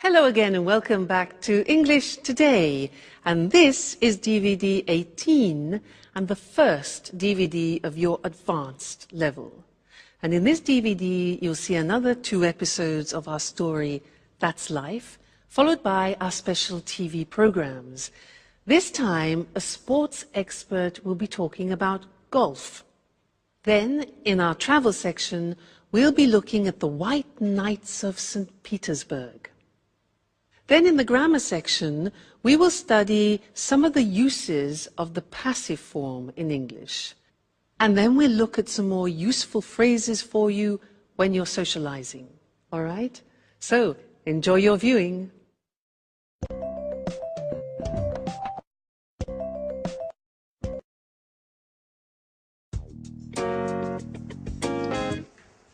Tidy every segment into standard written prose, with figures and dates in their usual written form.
Hello again and welcome back to English Today. And this is DVD 18 and the first DVD of your advanced level. And in this DVD, you'll see another 2 episodes of our story, That's Life, followed by our special TV programs. This time, a sports expert will be talking about golf. Then, in our travel section, we'll be looking at the White Knights of St. Petersburg. Then in the grammar section, we will study some of the uses of the passive form in English. And then we'll look at some more useful phrases for you when you're socializing. All right? So, enjoy your viewing.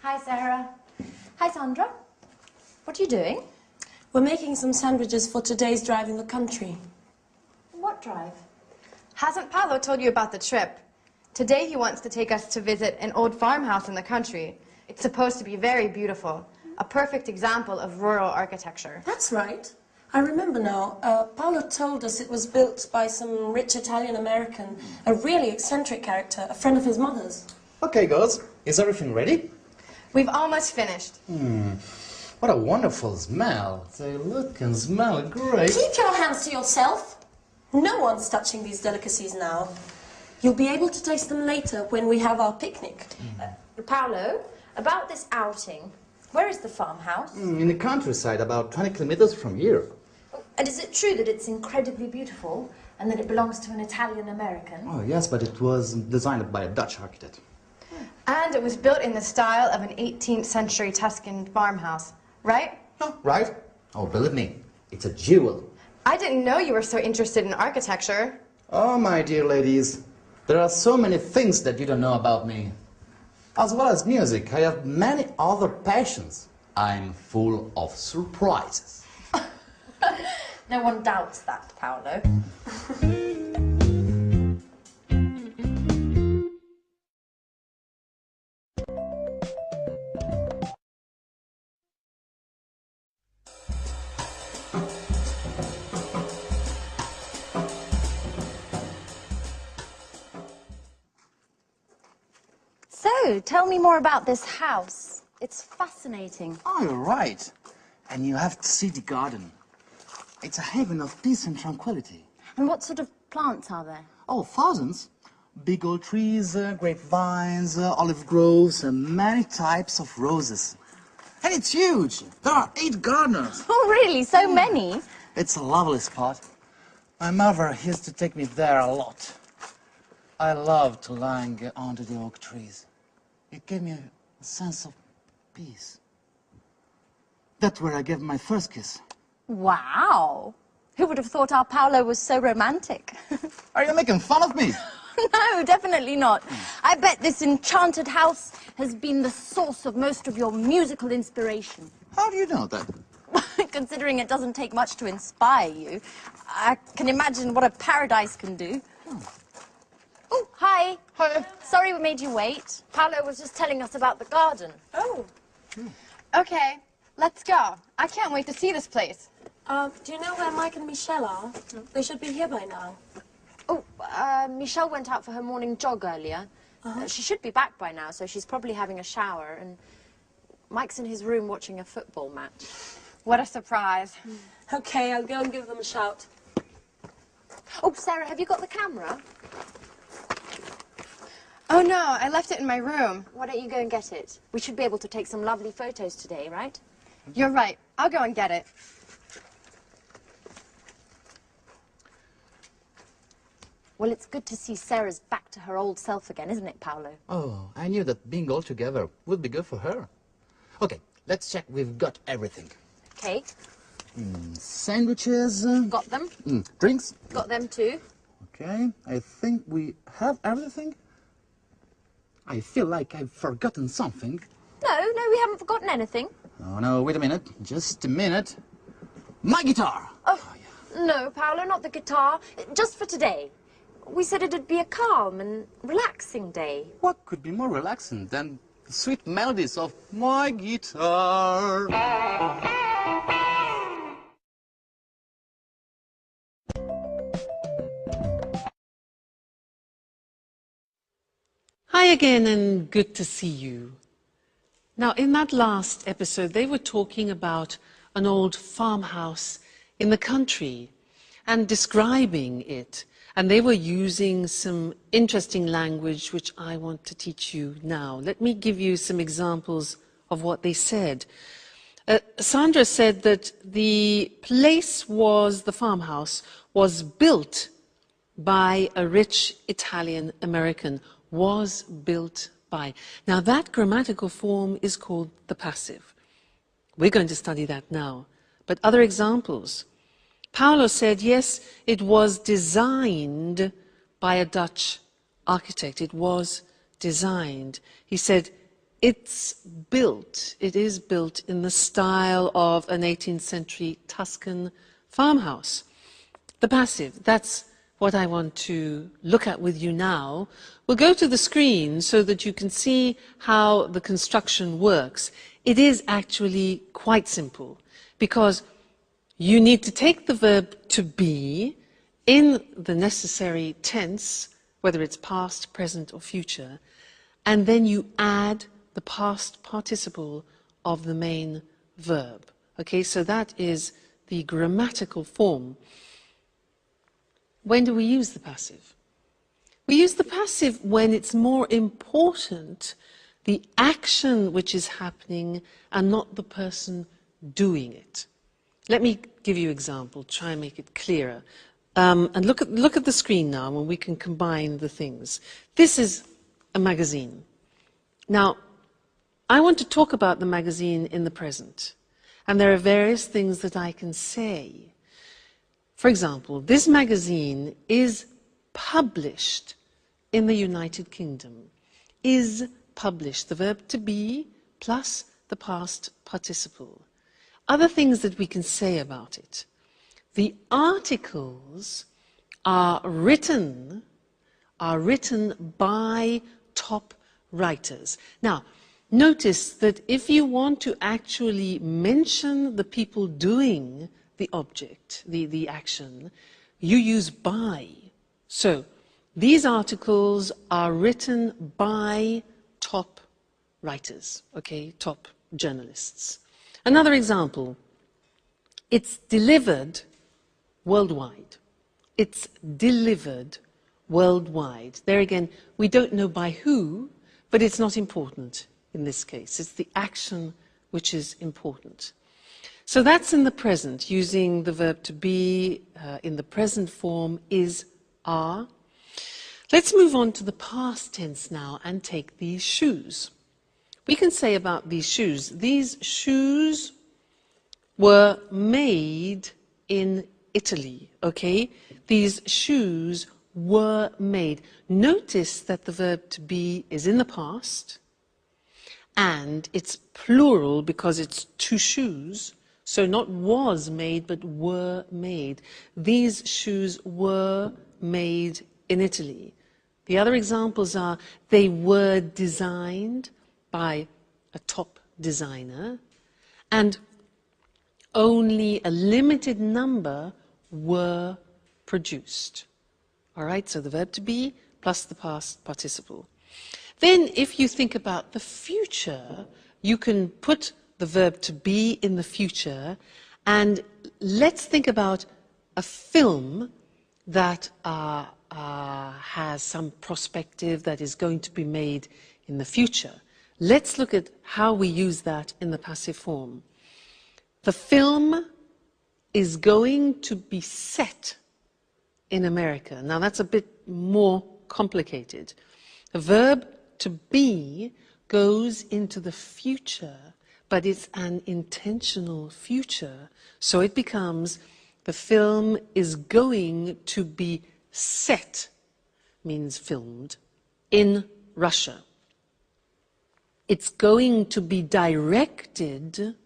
Hi, Sarah. Hi, Sandra. What are you doing? We're making some sandwiches for today's drive in the country. What drive? Hasn't Paolo told you about the trip? Today he wants to take us to visit an old farmhouse in the country. It's supposed to be very beautiful, a perfect example of rural architecture. That's right. I remember now. Paolo told us it was built by some rich Italian-American, a really eccentric character, a friend of his mother's. Okay, girls. Is everything ready? We've almost finished. What a wonderful smell. They look and smell great. Keep your hands to yourself. No one's touching these delicacies now. You'll be able to taste them later when we have our picnic. Paolo, about this outing, where is the farmhouse? In the countryside, about 20 kilometers from here. And is it true that it's incredibly beautiful and that it belongs to an Italian-American? Oh, yes, but it was designed by a Dutch architect. And it was built in the style of an 18th century Tuscan farmhouse, right? Oh, right. Oh, believe me, it's a jewel. I didn't know you were so interested in architecture. Oh, my dear ladies, there are so many things that you don't know about me. As well as music, I have many other passions. I'm full of surprises. No one doubts that, Paolo. So, tell me more about this house. It's fascinating. Oh, you're right. And you have to see the garden. It's a haven of peace and tranquility. And what sort of plants are there? Oh, thousands. Big old trees, grapevines, olive groves, and many types of roses. And it's huge. There are 8 gardeners. Oh, really? So many? It's a lovely spot. My mother used to take me there a lot. I love to lie under the oak trees. It gave me a sense of peace. That's where I gave my first kiss. Wow. Who would have thought our Paolo was so romantic? Are you making fun of me? No, definitely not. I bet this enchanted house has been the source of most of your musical inspiration. How do you know that? Considering it doesn't take much to inspire you, I can imagine what a paradise can do. Oh, hi. Hi. Sorry we made you wait. Paolo was just telling us about the garden. Oh, Okay, let's go. I can't wait to see this place. do you know where Mike and Michelle are? They should be here by now. Oh, Michelle went out for her morning jog earlier. She should be back by now, so she's probably having a shower. And Mike's in his room watching a football match. What a surprise. Okay, I'll go and give them a shout. Oh, Sarah, have you got the camera? Oh no, I left it in my room. Why don't you go and get it? We should be able to take some lovely photos today, right? You're right. I'll go and get it. Well, it's good to see Sarah's back to her old self again, isn't it, Paolo? Oh, I knew that being all together would be good for her. Okay, let's check we've got everything. Okay, Sandwiches. got them. Drinks. Got them too. Okay, I think we have everything. I feel like I've forgotten something. No, we haven't forgotten anything. Oh, no, wait a minute. Just a minute. My guitar! Oh, no, Paolo, not the guitar. Just for today. We said it'd be a calm and relaxing day. What could be more relaxing than the sweet melodies of my guitar? Hi again and good to see you. Now, in that last episode, they were talking about an old farmhouse in the country and describing it. And they were using some interesting language which I want to teach you now. Let me give you some examples of what they said. Sandra said that the farmhouse was built by a rich Italian American. Was built by. Now that grammatical form is called the passive. We're going to study that now. But other examples. Paolo said, yes, it was designed by a Dutch architect. It was designed. He said, it is built in the style of an 18th century Tuscan farmhouse. The passive, that's what I want to look at with you now. We'll go to the screen so that you can see how the construction works. It is actually quite simple because you need to take the verb to be in the necessary tense, whether it's past, present or future, and then you add the past participle of the main verb. Okay, so that is the grammatical form. When do we use the passive? We use the passive when it's more important the action which is happening and not the person doing it. Let me give you an example, try and make it clearer. And look at the screen now when we can combine the things. This is a magazine. Now, I want to talk about the magazine in the present. And there are various things that I can say. For example, this magazine is published in the United Kingdom. Is published, the verb to be plus the past participle. Other things that we can say about it. The articles are written by top writers. Now, notice that if you want to actually mention the people doing the object, the action, you use by. So, these articles are written by top writers, okay, top journalists. Another example, it's delivered worldwide. It's delivered worldwide. There again, we don't know by who, but it's not important in this case. It's the action which is important. So that's in the present, using the verb to be in the present form is, are. Let's move on to the past tense now and take these shoes. We can say about these shoes were made in Italy, okay? These shoes were made. Notice that the verb to be is in the past and it's plural because it's two shoes. So not was made, but were made. These shoes were made in Italy. The other examples are they were designed by a top designer and only a limited number were produced. All right, so the verb to be plus the past participle. Then if you think about the future, you can put the verb to be in the future, and let's think about a film that has some perspective that is going to be made in the future. Let's look at how we use that in the passive form. The film is going to be set in America. Now that's a bit more complicated. The verb to be goes into the future, but it's an intentional future. So it becomes the film is going to be set, means filmed, in Russia. It's going to be directed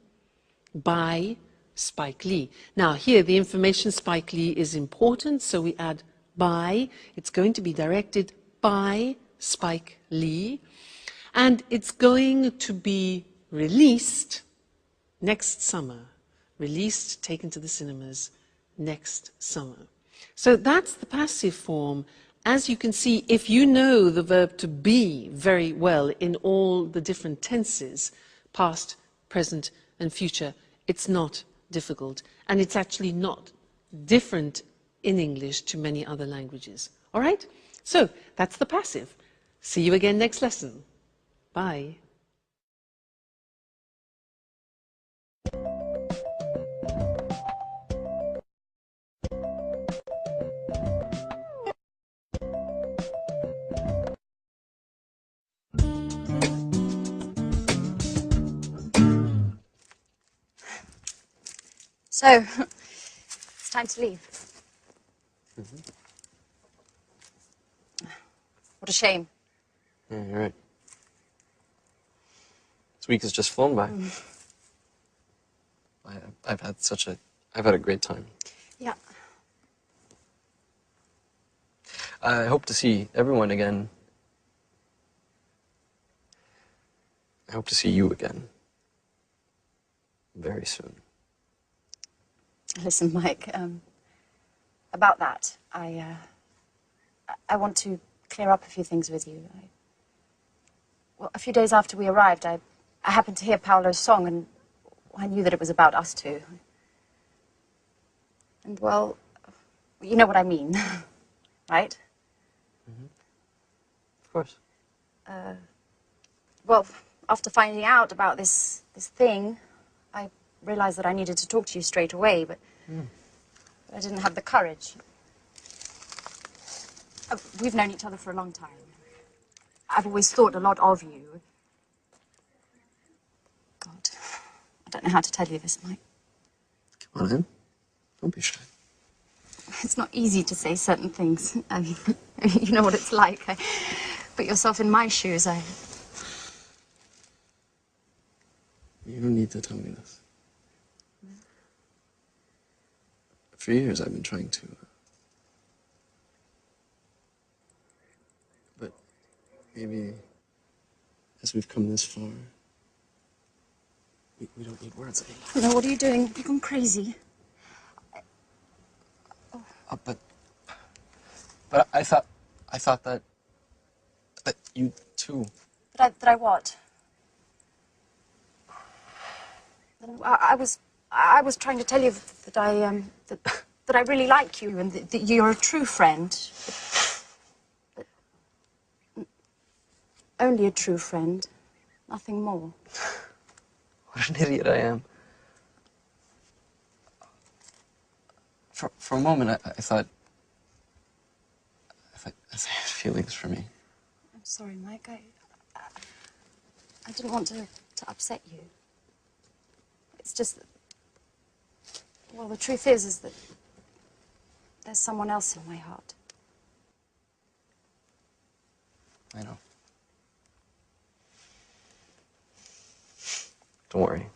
by Spike Lee. Now here the information Spike Lee is important, so we add by. It's going to be directed by Spike Lee, and it's going to be released next summer. Released, taken to the cinemas next summer. So that's the passive form, as you can see, if you know the verb to be very well in all the different tenses, past, present, and future, it's not difficult. And it's actually not different in English to many other languages. All right? So that's the passive. See you again next lesson. Bye. So, it's time to leave. What a shame. Yeah, you're right. This week has just flown by. I've had a great time. Yeah. I hope to see everyone again. I hope to see you again. Very soon. Listen, Mike, about that, I want to clear up a few things with you. Well, a few days after we arrived, I happened to hear Paolo's song, and I knew that it was about us two. And, well, you know what I mean, right? Mm-hmm. Of course. Well, after finding out about this thing, I realized that I needed to talk to you straight away, but I didn't have the courage. We've known each other for a long time. I've always thought a lot of you. God, I don't know how to tell you this, Mike. Come on in. Don't be shy. It's not easy to say certain things. I mean, you know what it's like. Put yourself in my shoes. You don't need to tell me this. For years, I've been trying to. But maybe as we've come this far, we don't need words anymore. No, what are you doing? You've gone crazy. But I thought that you too. That I what? I was trying to tell you that that I really like you and that you're a true friend. But only a true friend, nothing more. What an idiot I am. For a moment, I thought I had feelings for me. I'm sorry, Mike. I didn't want to upset you. It's just that, well, the truth is that there's someone else in my heart. I know. Don't worry.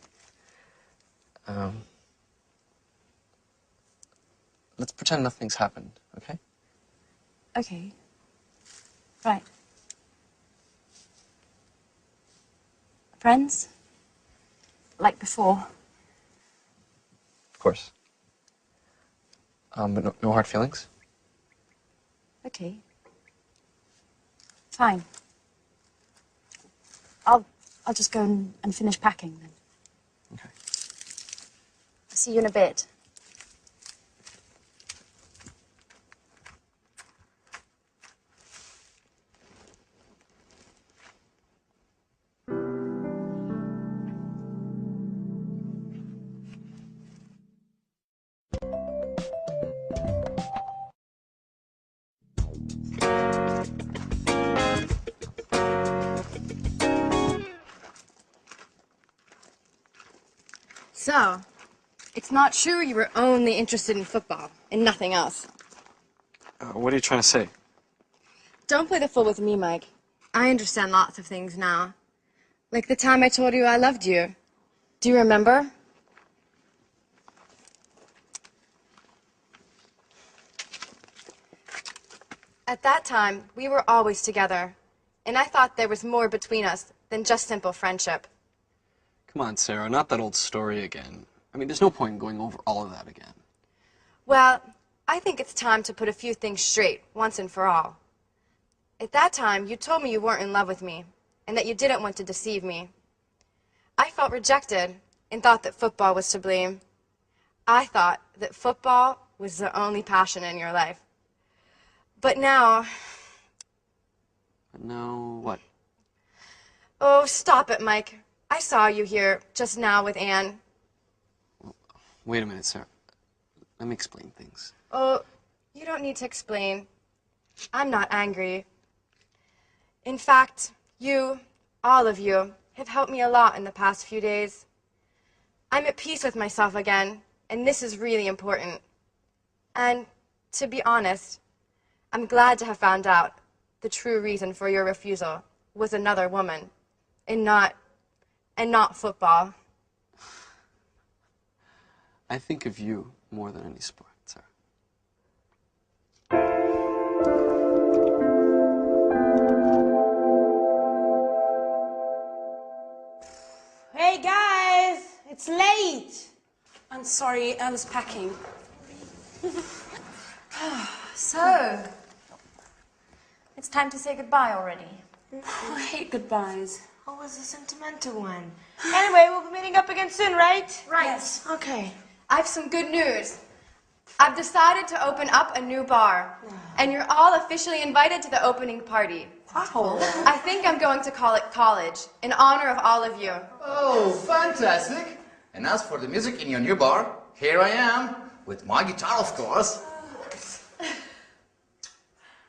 Let's pretend nothing's happened, okay? Okay. Right. Friends? Like before? Of course. But no hard feelings? Okay. Fine. I'll just go and finish packing then. Okay. I'll see you in a bit. So, it's not true you were only interested in football and nothing else. What are you trying to say? Don't play the fool with me, Mike. I understand lots of things now. Like the time I told you I loved you. Do you remember? At that time, we were always together. And I thought there was more between us than just simple friendship. Come on, Sarah, not that old story again. I mean, there's no point in going over all of that again. Well, I think it's time to put a few things straight, once and for all. At that time, you told me you weren't in love with me, and that you didn't want to deceive me. I felt rejected, and thought that football was to blame. I thought that football was the only passion in your life. But now... But now what? Oh, stop it, Mike. I saw you here just now with Anne. Wait a minute, sir. Let me explain things. Oh, you don't need to explain. I'm not angry. In fact, you, all of you, have helped me a lot in the past few days. I'm at peace with myself again, and this is really important. And, to be honest, I'm glad to have found out the true reason for your refusal was another woman, and not football. I think of you more than any sport, sir. Hey guys, it's late. I'm sorry, I was packing. So, it's time to say goodbye already. Oh, I hate goodbyes. Always a sentimental one. Anyway, we'll be meeting up again soon, right? Right. Yes. Okay. I have some good news. I've decided to open up a new bar, and you're all officially invited to the opening party. Wow. I think I'm going to call it College, in honor of all of you. Oh, fantastic. And as for the music in your new bar, here I am, with my guitar, of course.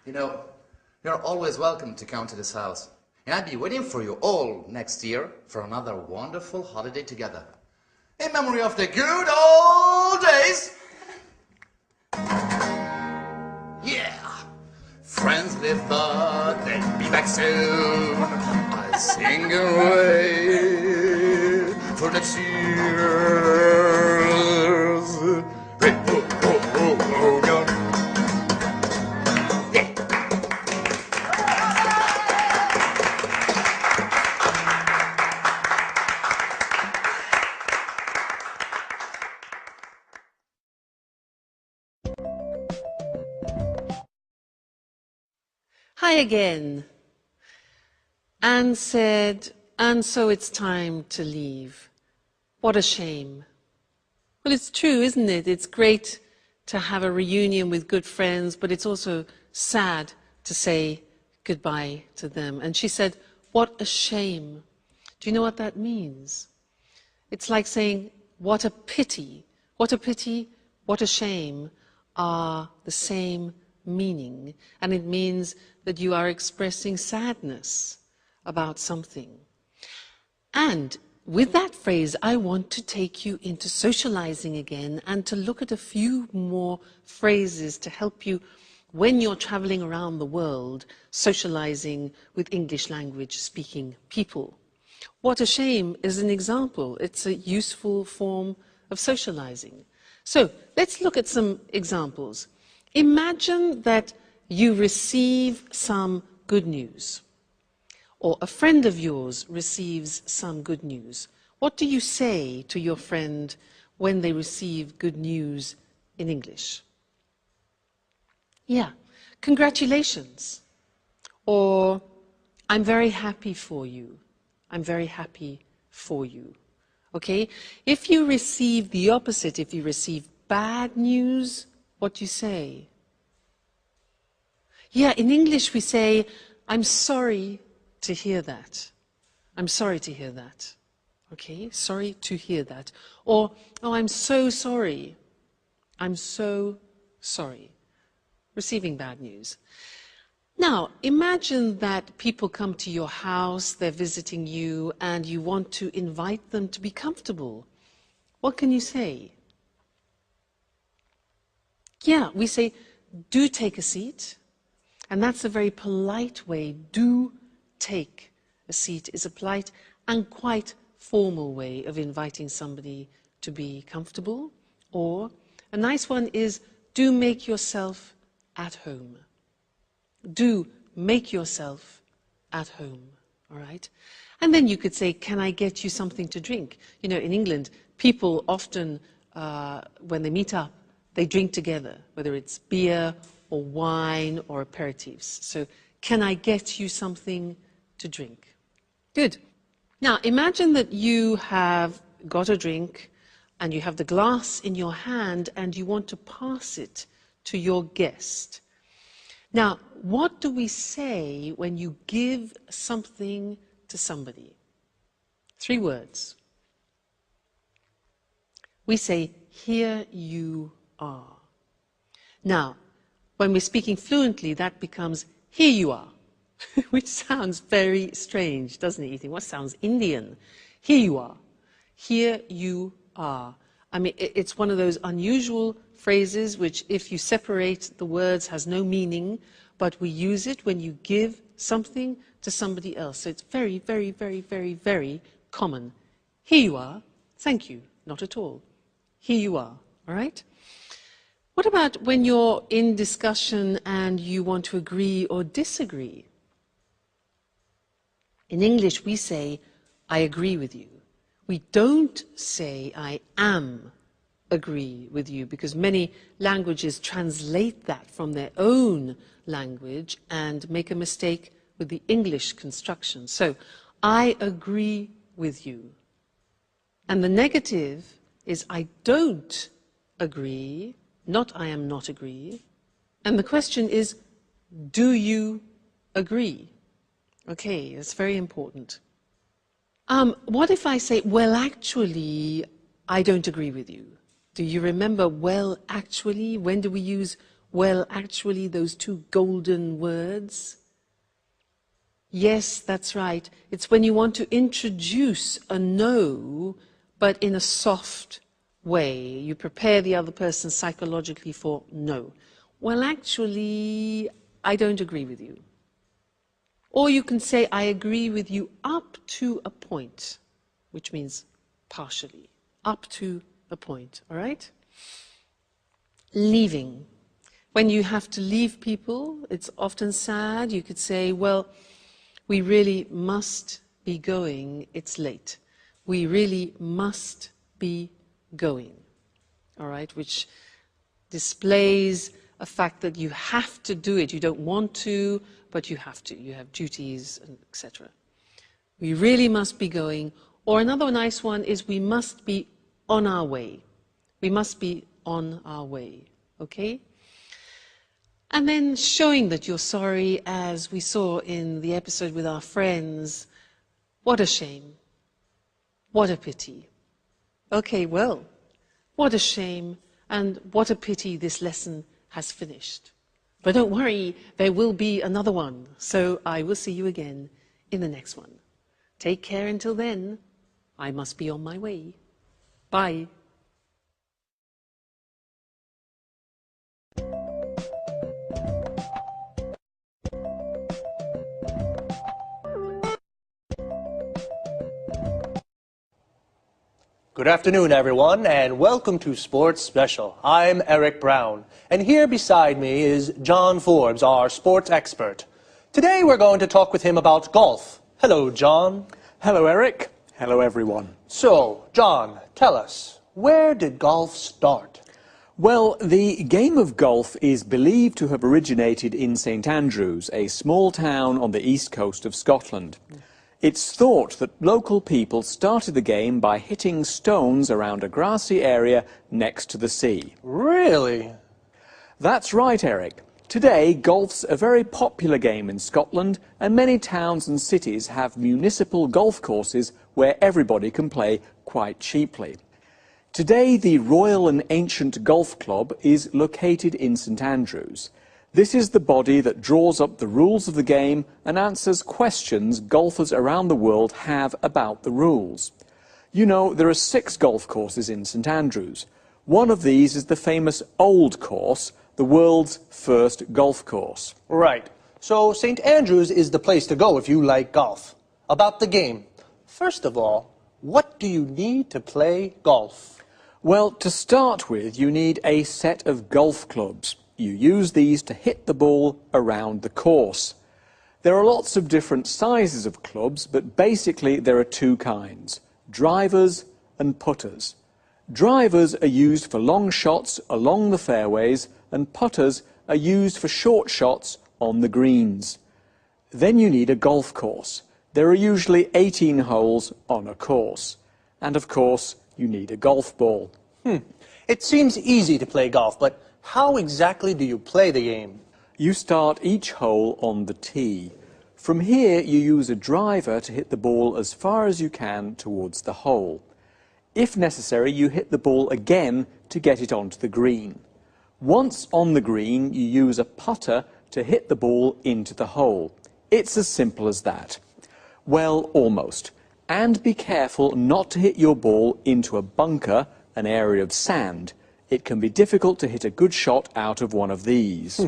You know, you're always welcome to come to this house. And I'll be waiting for you all next year for another wonderful holiday together. In memory of the good old days. Yeah. Friends live but they'll be back soon. I'll sing away for next year's. Hey, oh, oh, oh, oh, God. Yeah. Hi again. Anne said, and so it's time to leave. What a shame. Well, it's true, isn't it? It's great to have a reunion with good friends, but it's also sad to say goodbye to them. And she said, what a shame. Do you know what that means? It's like saying, what a pity. What a pity, what a shame are the same meaning. And it means that you are expressing sadness about something. And with that phrase, I want to take you into socializing again and to look at a few more phrases to help you when you're traveling around the world, socializing with English language speaking people. What a shame is an example. It's a useful form of socializing. So let's look at some examples. Imagine that you receive some good news, or a friend of yours receives some good news. What do you say to your friend when they receive good news in English? Yeah, congratulations. Or, I'm very happy for you. I'm very happy for you. Okay? If you receive the opposite, if you receive bad news, what do you say? Yeah, in English we say, I'm sorry to hear that. I'm sorry to hear that. Okay? Sorry to hear that. Or, oh, I'm so sorry. I'm so sorry. Receiving bad news. Now, imagine that people come to your house, they're visiting you, and you want to invite them to be comfortable. What can you say? Yeah, we say, do take a seat. And that's a very polite way. Do take a seat is a polite and quite formal way of inviting somebody to be comfortable. Or a nice one is, do make yourself at home. Do make yourself at home, all right? And then you could say, can I get you something to drink? You know, in England, people often, when they meet up, they drink together, whether it's beer or wine or aperitifs. So, can I get you something to drink? Good. Now, imagine that you have got a drink and you have the glass in your hand and you want to pass it to your guest. Now, what do we say when you give something to somebody? 3 words. We say, here you are. Now, when we're speaking fluently, that becomes, here you are, which sounds very strange, doesn't it? You think, what sounds Indian? Here you are. Here you are. I mean, it's one of those unusual phrases which, if you separate the words, has no meaning, but we use it when you give something to somebody else. So it's very, very, very, very, very common. Here you are. Thank you. Not at all. Here you are. All right? What about when you're in discussion and you want to agree or disagree? In English, we say, I agree with you. We don't say, I am agree with you, because many languages translate that from their own language and make a mistake with the English construction. So, I agree with you. And the negative is, I don't agree, not I am not agree. And the question is, do you agree? Okay, that's very important. What if I say, well, actually, I don't agree with you? Do you remember, well, actually? When do we use, well, actually, those 2 golden words? Yes, that's right. It's when you want to introduce a no, but in a soft way. You prepare the other person psychologically for no. Well, actually, I don't agree with you. Or you can say, I agree with you up to a point, which means partially, up to a point, all right? Leaving. When you have to leave people, it's often sad. You could say, well, we really must be going, it's late. We really must be going, all right? Which displays a fact that you have to do it. You don't want to, but you have to. You have duties, etc. We really must be going. Or another nice one is, we must be on our way. We must be on our way, okay? And then showing that you're sorry, as we saw in the episode with our friends. What a shame. What a pity. Okay, well, what a shame, and what a pity this lesson has finished. But don't worry, there will be another one. So I will see you again in the next one. Take care until then. I must be on my way. Bye. Good afternoon, everyone, and welcome to Sports Special. I'm Eric Brown, and here beside me is John Forbes, our sports expert. Today we're going to talk with him about golf. Hello, John. Hello, Eric. Hello, everyone. So, John, tell us, where did golf start? Well, the game of golf is believed to have originated in St Andrews, a small town on the east coast of Scotland. It's thought that local people started the game by hitting stones around a grassy area next to the sea. Really? That's right, Eric. Today, golf's a very popular game in Scotland, and many towns and cities have municipal golf courses where everybody can play quite cheaply. Today, the Royal and Ancient Golf Club is located in St Andrews. This is the body that draws up the rules of the game and answers questions golfers around the world have about the rules. You know, there are 6 golf courses in St Andrews. One of these is the famous Old Course, the world's first golf course. Right. So St Andrews is the place to go if you like golf. About the game. First of all, what do you need to play golf? Well, to start with, you need a set of golf clubs. You use these to hit the ball around the course. There are lots of different sizes of clubs, but basically there are 2 kinds, drivers and putters. Drivers are used for long shots along the fairways and putters are used for short shots on the greens. Then you need a golf course. There are usually 18 holes on a course. And of course, you need a golf ball. It seems easy to play golf, but how exactly do you play the game? You start each hole on the tee. From here, you use a driver to hit the ball as far as you can towards the hole. If necessary, you hit the ball again to get it onto the green. Once on the green, you use a putter to hit the ball into the hole. It's as simple as that. Well, almost. And be careful not to hit your ball into a bunker, an area of sand. It can be difficult to hit a good shot out of one of these.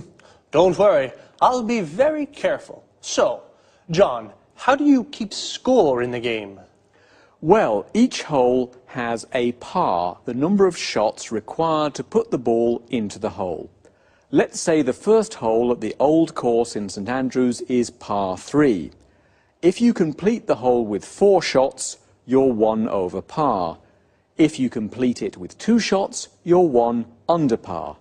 Don't worry, I'll be very careful. So, John, how do you keep score in the game? Well, each hole has a par, the number of shots required to put the ball into the hole. Let's say the first hole at the old course in St Andrews is par 3. If you complete the hole with 4 shots, you're 1 over par. If you complete it with 2 shots, you're 1 under par.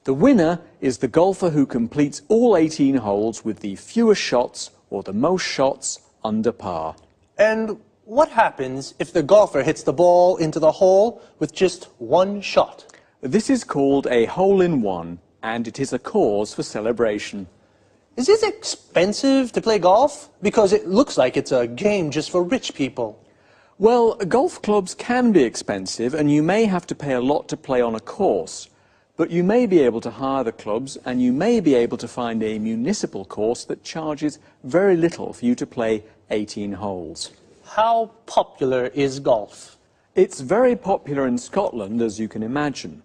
The winner is the golfer who completes all 18 holes with the fewest shots or the most shots under par. And what happens if the golfer hits the ball into the hole with just 1 shot? This is called a hole-in-one, and it is a cause for celebration. Is it expensive to play golf? Because it looks like it's a game just for rich people. Well, golf clubs can be expensive, and you may have to pay a lot to play on a course. But you may be able to hire the clubs, and you may be able to find a municipal course that charges very little for you to play 18 holes. How popular is golf? It's very popular in Scotland, as you can imagine,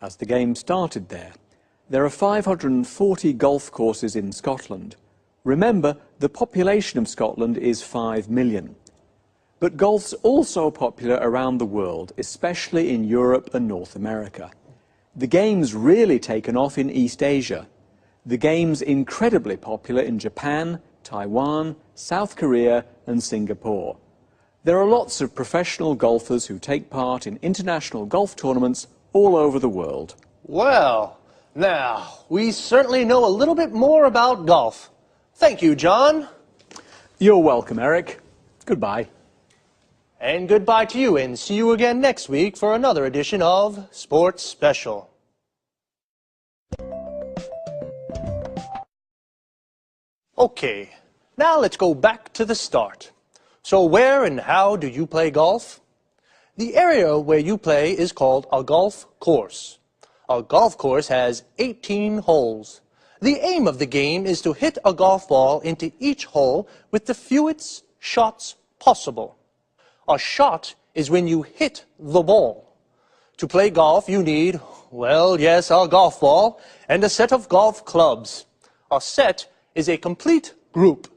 as the game started there. There are 540 golf courses in Scotland. Remember, the population of Scotland is 5 million. But golf's also popular around the world, especially in Europe and North America. The game's really taken off in East Asia. The game's incredibly popular in Japan, Taiwan, South Korea and Singapore. There are lots of professional golfers who take part in international golf tournaments all over the world. Well, now, we certainly know a little bit more about golf. Thank you, John. You're welcome, Eric. Goodbye. And goodbye to you, and see you again next week for another edition of Sports Special. Okay, now let's go back to the start. So where and how do you play golf? The area where you play is called a golf course. A golf course has 18 holes. The aim of the game is to hit a golf ball into each hole with the fewest shots possible. A shot is when you hit the ball. To play golf, you need, well, yes, a golf ball and a set of golf clubs. A set is a complete group.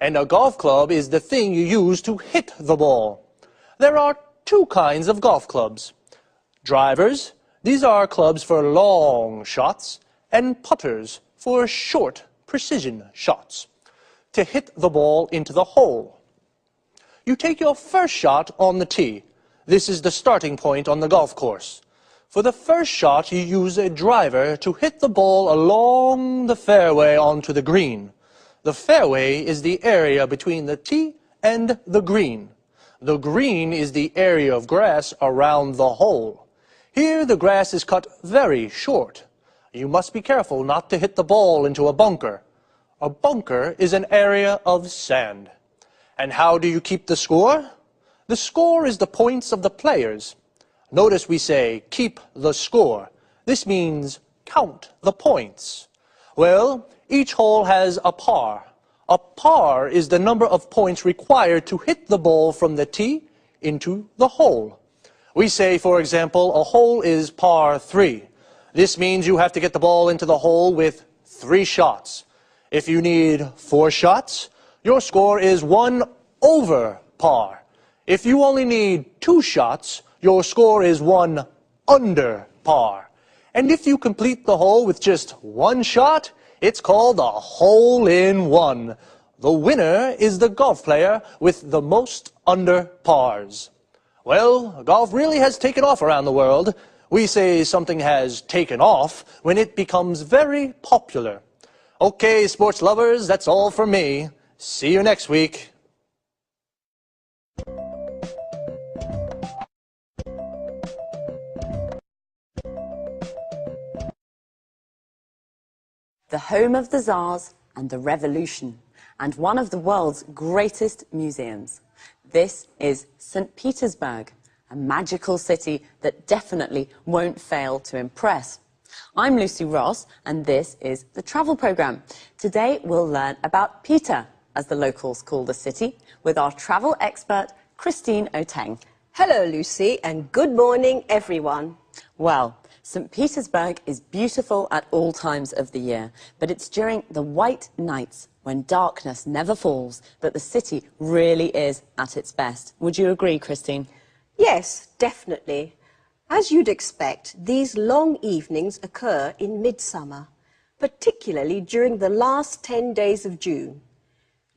And a golf club is the thing you use to hit the ball. There are 2 kinds of golf clubs. Drivers, these are clubs for long shots, and putters for short precision shots, to hit the ball into the hole. You take your first shot on the tee. This is the starting point on the golf course. For the first shot, you use a driver to hit the ball along the fairway onto the green. The fairway is the area between the tee and the green. The green is the area of grass around the hole. Here the grass is cut very short. You must be careful not to hit the ball into a bunker. A bunker is an area of sand. And how do you keep the score? The score is the points of the players. Notice we say, keep the score. This means count the points. Well, each hole has a par. A par is the number of points required to hit the ball from the tee into the hole. We say, for example, a hole is par 3. This means you have to get the ball into the hole with 3 shots. If you need 4 shots, your score is 1 over par. If you only need 2 shots, your score is 1 under par. And if you complete the hole with just 1 shot, it's called a hole-in-one. The winner is the golf player with the most under pars. Well, golf really has taken off around the world. We say something has taken off when it becomes very popular. Okay, sports lovers, that's all from me. See you next week. The home of the Tsars and the Revolution, and one of the world's greatest museums. This is St. Petersburg, a magical city that definitely won't fail to impress. I'm Lucy Ross, and this is the travel programme. Today we'll learn about Peter, as the locals call the city, with our travel expert, Christine Oteng. Hello, Lucy, and good morning, everyone. Well, St. Petersburg is beautiful at all times of the year, but it's during the white nights, when darkness never falls, that the city really is at its best. Would you agree, Christine? Yes, definitely. As you'd expect, these long evenings occur in midsummer, particularly during the last 10 days of June.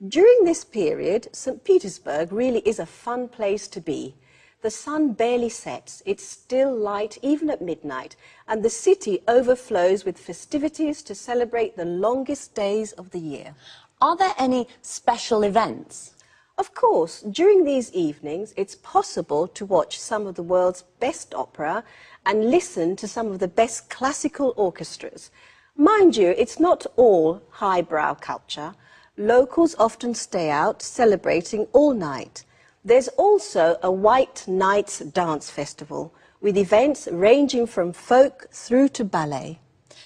During this period, St. Petersburg really is a fun place to be. The sun barely sets, it's still light even at midnight, and the city overflows with festivities to celebrate the longest days of the year. Are there any special events? Of course, during these evenings, it's possible to watch some of the world's best opera and listen to some of the best classical orchestras. Mind you, it's not all highbrow culture. Locals often stay out celebrating all night. There's also a White Nights Dance Festival, with events ranging from folk through to ballet.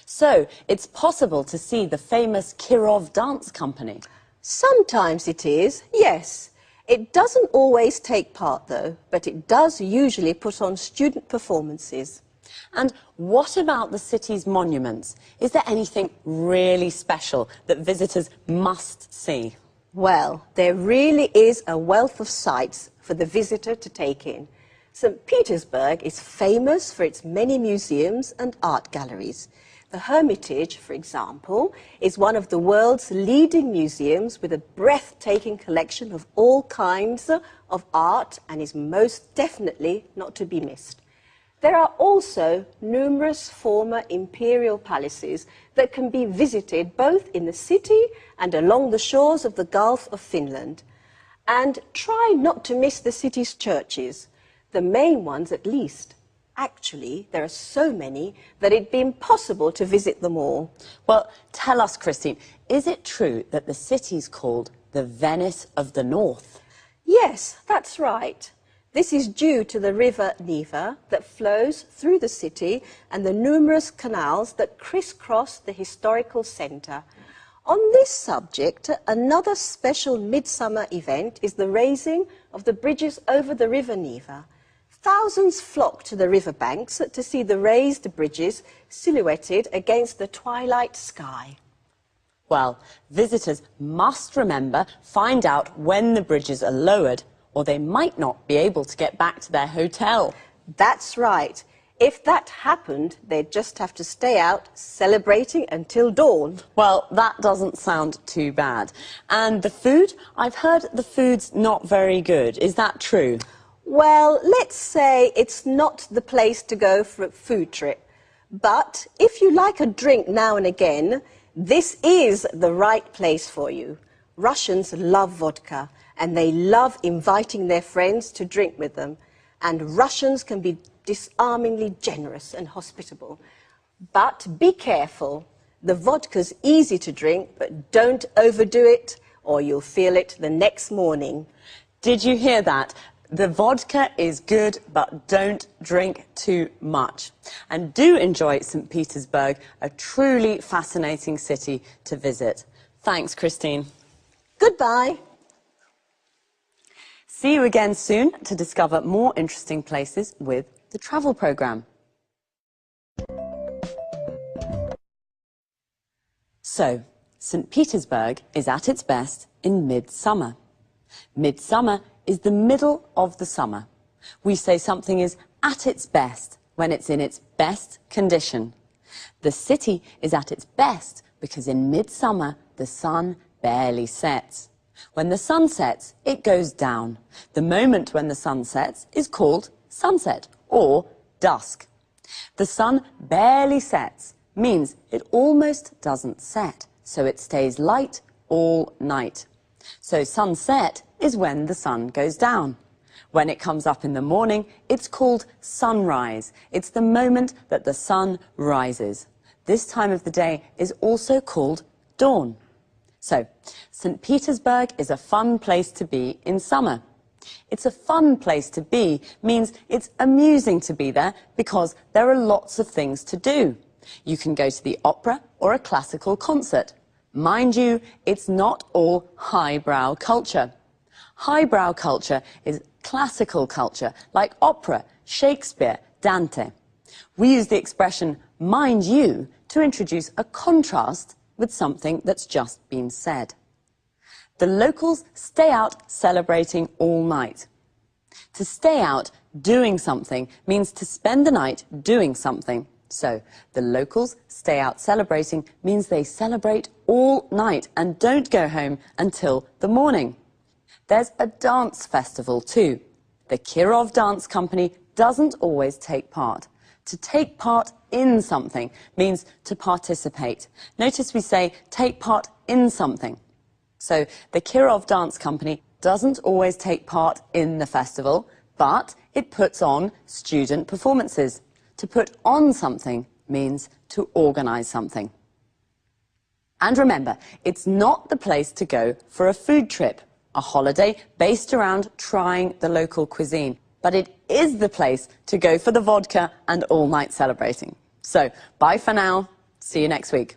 So, it's possible to see the famous Kirov Dance Company? Sometimes it is, yes. It doesn't always take part, though, but it does usually put on student performances. And what about the city's monuments? Is there anything really special that visitors must see? Well, there really is a wealth of sights for the visitor to take in. St. Petersburg is famous for its many museums and art galleries. The Hermitage, for example, is one of the world's leading museums with a breathtaking collection of all kinds of art and is most definitely not to be missed. There are also numerous former imperial palaces that can be visited both in the city and along the shores of the Gulf of Finland. And try not to miss the city's churches, the main ones at least. Actually, there are so many that it'd be impossible to visit them all. Well, tell us, Christine, is it true that the city's called the Venice of the North? Yes, that's right. This is due to the river Neva that flows through the city and the numerous canals that crisscross the historical centre. On this subject, another special midsummer event is the raising of the bridges over the river Neva. Thousands flock to the riverbanks to see the raised bridges silhouetted against the twilight sky. Well, visitors must find out when the bridges are lowered, or they might not be able to get back to their hotel. That's right. If that happened, they'd just have to stay out celebrating until dawn. Well, that doesn't sound too bad. And the food? I've heard the food's not very good. Is that true? Well, let's say it's not the place to go for a food trip. But if you like a drink now and again, this is the right place for you. Russians love vodka, and they love inviting their friends to drink with them. And Russians can be disarmingly generous and hospitable. But be careful. The vodka's easy to drink, but don't overdo it, or you'll feel it the next morning. Did you hear that? The vodka is good, but don't drink too much. And do enjoy St. Petersburg, a truly fascinating city to visit. Thanks, Christine. Goodbye. See you again soon to discover more interesting places with the travel programme. So, St. Petersburg is at its best in midsummer. Midsummer is the middle of the summer. We say something is at its best when it's in its best condition. The city is at its best because in midsummer the sun barely sets. When the sun sets, it goes down. The moment when the sun sets is called sunset or dusk. The sun barely sets means it almost doesn't set, so it stays light all night. So sunset is when the sun goes down. When it comes up in the morning, it's called sunrise. It's the moment that the sun rises. This time of the day is also called dawn. So, St. Petersburg is a fun place to be in summer. It's a fun place to be means it's amusing to be there because there are lots of things to do. You can go to the opera or a classical concert. Mind you, it's not all highbrow culture. Highbrow culture is classical culture, like opera, Shakespeare, Dante. We use the expression mind you to introduce a contrast with something that's just been said. The locals stay out celebrating all night. To stay out doing something means to spend the night doing something. So, the locals stay out celebrating means they celebrate all night and don't go home until the morning. There's a dance festival too. The Kirov Dance Company doesn't always take part. To take part in something means to participate. Notice we say take part in something. So the Kirov Dance Company doesn't always take part in the festival, but it puts on student performances. To put on something means to organise something. And remember, it's not the place to go for a food trip, a holiday based around trying the local cuisine. But it is the place to go for the vodka and all-night celebrating. So, bye for now. See you next week.